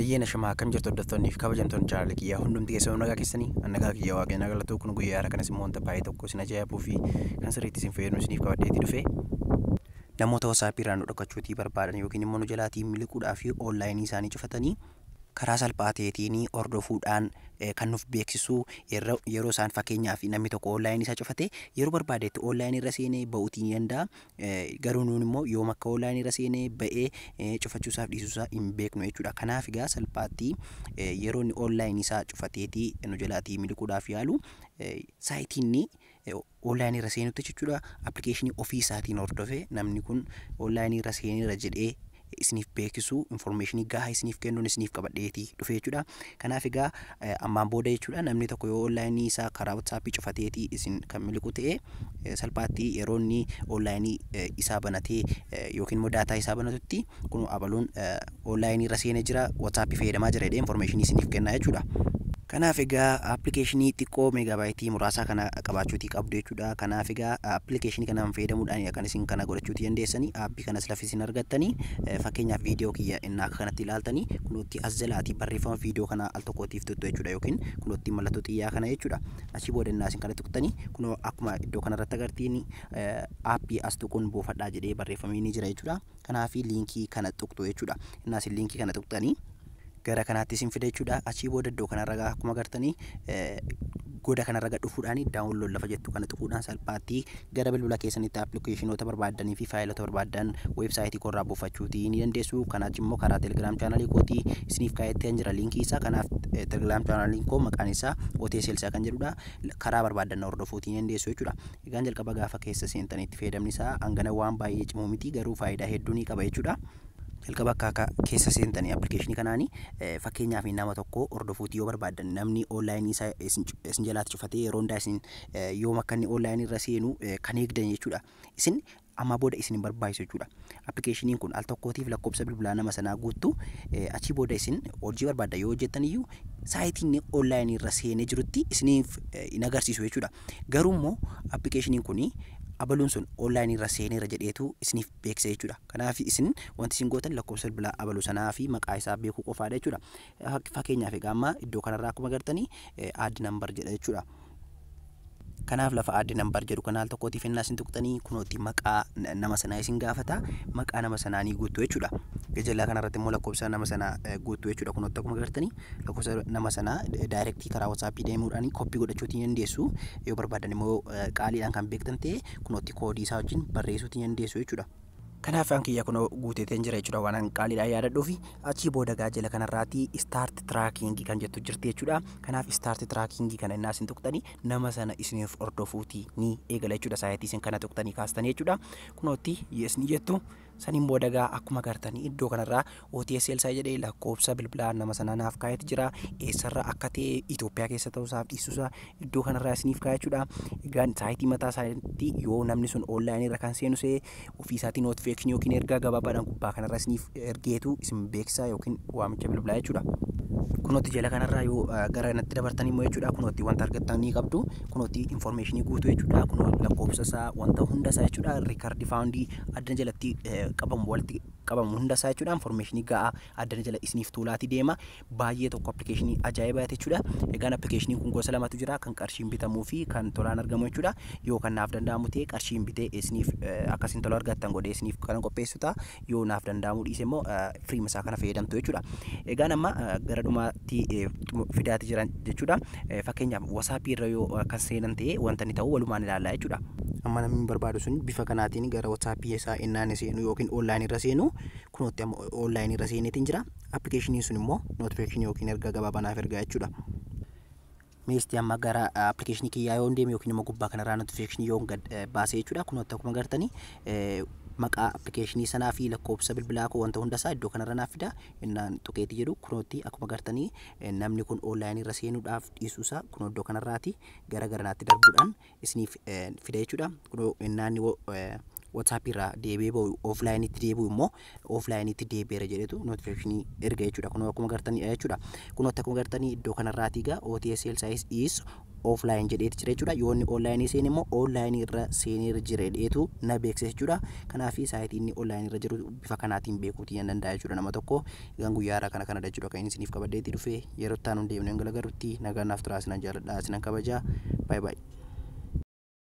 Ayyaana shamaa akkam jirtu hordoftoonni fi kabajamtoonni chaanaalii kiyyaa hundumti keessanuu nagaa keessanii nagaa kiyyaa waaqayyoon galatu kun guyyaa kanas immoo wanta baay'ee tokko isin ajaa'ibuu fi kan sirriitti isin fayyadu isiniif qabadheetii dhufe namoota WhatsApp irraa nu dhokfachuutii barbaadan yookiin immoo nu jalaatii miliquudhaa fi onlaayinii isaanii cufatanii karaa salphaa ta'eetiin hordofuudhaan kan nuuf beeksisu yeroo isaan fakkeenyaaf namni tokko onlaayinii isaa cufate yeroo barbaadetti onlaayinii irra seenee ba'uutii ni danda'a. Garuu nuun immoo yoom akka onlaayinii irra seenee ba'ee cufachuusaaf dhiisuusaa hin beeknu jechuudha. Kanaaf egaa salphaatti yeroo inni onlaayinii isaa cufateetii nu jalaatii miliquudhaaf yaalu saayitiin onlaayinii irra seenutti jechuudha. Appilikeeshinii ofii isaatiin hordofee namni kun onlaayinii irra seeneera jedhee isiniif beeksisu informationii gahaa isiniif kennuun isiniif qabadheetii dhufe jechuudha. Kanaaf egaa ammaan booda jechuudha namni tokko yoo onlaayinii isaa karaa WhatsApp cufateetii isin kan miliqu ta'e salphaatti yeroo inni onlaayinii isaa banatee yookiin immoo daataa isaa banatutti kun abaluun onlaayinii irra seenee jira WhatsApp fayyadamaa jira jedhee informationii isiniif kennaa jechuudha. Kanaaf egaa appilikeeshinii xiqqoo meegaabaaytii muraasaa kana qabaachuutii qabdu jechuudha. Kanaaf egaa appilikeeshinii kanaan fayyadamuudhaan kan isin kana godhachuutii dandeessanii aappii kanas lafa isin argattanii fakkeenyaaf viidiyoo kiyya innaa akka kanatti ilaaltanii kunuutti as jalaatii barreeffama viidiyoo kana al tokkootiif tuttu jechuudha yookiin kunuutti mallattoo xiyyaa kana jechuudha. Achii booda innaa isin kana tuqxanii kunoo akkuma iddoo kanarratti agartiin aappii as tuquun buufadhaa jedhee barreeffamee ni jira jechuudha. Kanaaf liinkii kana tuqxu jechuudha. Innaa isin liinkii kana tuqxanii gara kanaatti isin fida jechuudha. Achii booda iddoo kanarra akkuma agartanii goda kanarra dhufuudhaan daawunlood lafa jettu kana tuquudhaan salphaatti gara bilbila keessanitti appilikeeshinoota barbaadanii fi faayilota barbaadan weebsaayitii korraa buufachuutii ni dandeessu. Kanaaf immoo karaa telegiraam chaanaalii kootii isiniif kaa'ettee jira liinkii isaa. Kanaaf telegiraam chaanaaliin koo maqaan isaa OTSL kan jedhudha. Karaa barbaadan hordofuutii ni dandeessu jechuudha. Egaan jalqaba gaafa keessa seentanitti fayyadamni isaa hangana waan baay'ee cimoo miti garuu faayidaa hedduu ni qaba jechuudha. Jalqaba akka keessa seentanii appilikeeshinii kanaanii fakkeenyaaf nama tokko hordofuutii yoo barbaadan namni onlaayinii isaa isin jalaatti cufatee yeroo hundaa isin yoom akka inni onlaayinii irra seenu kan eegdan jechuudha. Isin amma booda isin hin barbaachisu jechuudha. Appilikeeshiniin kun al tokkootiif lakkoofsa bilbilaa nama sanaa guuttu achii booda isin hojii barbaadan yoo hojjettan iyyuu saayitiin onlaayinii irra seenee jirutti isiniif hin agarsiisu jechuudha. Garuu immoo appilikeeshiniin kun abaluun sun onlaayinii irra seeneera jedheetu isiniif beeksisa jechuudha. Kanaaf isin wanti isin gootan lakkoofsa bilbilaa abaluu sanaa fi maqaa isaa beekuu qofaadha jechuudha. Fakkeenyaaf egaa amma iddoo kanarraa akkuma agartanii add number jedha jechuudha. Kanaaf lafa add number jedhu kanaal tokkootiif innaa isin tuqxanii kunootti maqaa nama sanaa isin gaafata. Maqaa nama sanaa ni guuttu jechuudha. Gajallaa kanarratti immoo lakkoofsa nama sanaa guuttu jechuudha. Kunootti akkuma agartanii lakkoofsa nama sanaa daayirektii karaa WhatsApp deemuudhaan koppii godhachuutii dandeessu. Yoo barbaadan immoo qaaliidhaan kan beektan ta'e kunootti koodii isaa wajjin barreessuutii dandeessu jechuudha. Kanaaf aan kiyya kun guuteeteen jira jechuudha waan qaaliidhaan yaadadhuu fi achii booda gaajala kanarraati start tracking kan jettu jirti jechuudha. Kanaaf start tracking kana innaa isin tuqxanii nama sana isiniif hordofuutii ni eegala jechuudha. Saayitii isin kana tuqxanii kaastanii jechuudha. Kunootti yes ni jettu. Saniin booda gaa akkuma agartanii iddoo kanarraa OTSL jedhee lakkoofsa bilbilaa nama sanaa naaf kaa'etu jira. Eessarra akka ta'e Itoophiyaa keessa ta'uusaaf dhiisuusaa iddoo kanarraa isiniif kaa'e jechuudha. Egaan saayitii mataa isaatti yoo namni sun onlaayinii irra kan seenu see ofii isaatii notifiikeeshinii yookiin ergaa gabaabaadhaan gubbaa kanarraa isiniif ergeetu isin beeksisa yookiin waamicha bilbilaa jechuudha. Kunootti jala kanarraa yoo gara natti dabartanii immoo jechuudha kunootti wanta argattanii qabdu kunootti informationii guutuu jechuudha. Kunoo lakkoofsa isaa wanta hunda isaa jechuudha. Riikardi faawundii addana jalatti qabamu walitti qabamu hunda isaa jechuudha. Informationii gahaa addana jala isiniif tuulaati deema. Baay'ee tokko appilikeeshinii ajaa'ibaa jechuudha. Egaan appilikeeshiniin kun gosa lamatu jira kan qarshiin bitamuu fi kan tolaan argamu jechuudha. Yoo kan naaf danda'amu ta'e qarshiin bitee isiniif akkasiin tola argattan godhee isiniif kan qopheessuta. Yoo naaf danda'amu dhiise immoo firiima isaa kana fayyadamtu jechuudha. Egaan amma gara dhumaatti fidaati jiran jechuudha. Fakkeenyaaf WhatsApp irra yoo kan seenan ta'e wanta inni ta'u walumaan ilaallaa jechuudha. Amma namni barbaadu sun bifa kanaatiin gara WhatsApp isaa innaan seenu yookiin onlaayinii irra seenu kunootti amma onlaayinii irra seeneetiin jira. Appilikeeshiniin sun immoo notifiikeeshinii yookiin ergaa gabaabanaaf ergaa jechuudha. Meestii amma gara appilikeeshinii kiyyaa yoo deeme yookiin immoo gubbaa kanarraa notifiikeeshinii yoo gad baasee jechuudha. Kunootti akkuma agartanii maqaa appilikeeshinii sanaa fi lakkoofsa bilbilaa koo wanta hunda isaa iddoo kanarra naaf fida. Innaan tuqeetii jedhu kunootti akkuma agartanii namni kun onlaayinii irra seenuudhaaf dhiisuusaa kunoo iddoo kanarraati gara garanaatti darbuudhaan isiniif fida jechuudha. Kunoo innaan WhatsApp irraa deebi'ee ba'u offline itti deebi'u immoo offline itti deebi'eera jedhetu notification erga jechuudha. Kun akkuma gartanii jechuudha. Kun akkuma gartanii iddoo kanarraati egaa OTSL size is offline jedheeti jira jechuudha. Yoo inni online seen immoo online irra seenee jira jedheetu na beeksisa jechuudha. Kanaaf saayitii inni online irra jiru bifa kanaatiin beekuutii hin danda'a jechuudha nama tokko. Egaan guyyaa haaraa kana kanadha jechuudha. Kan inni isiniif qabadheetii dhufe yeroo itti aanu deemnee gala garuutti nagaan naaf turaa isinan jaalladha isinan kabajaa. Bye bye.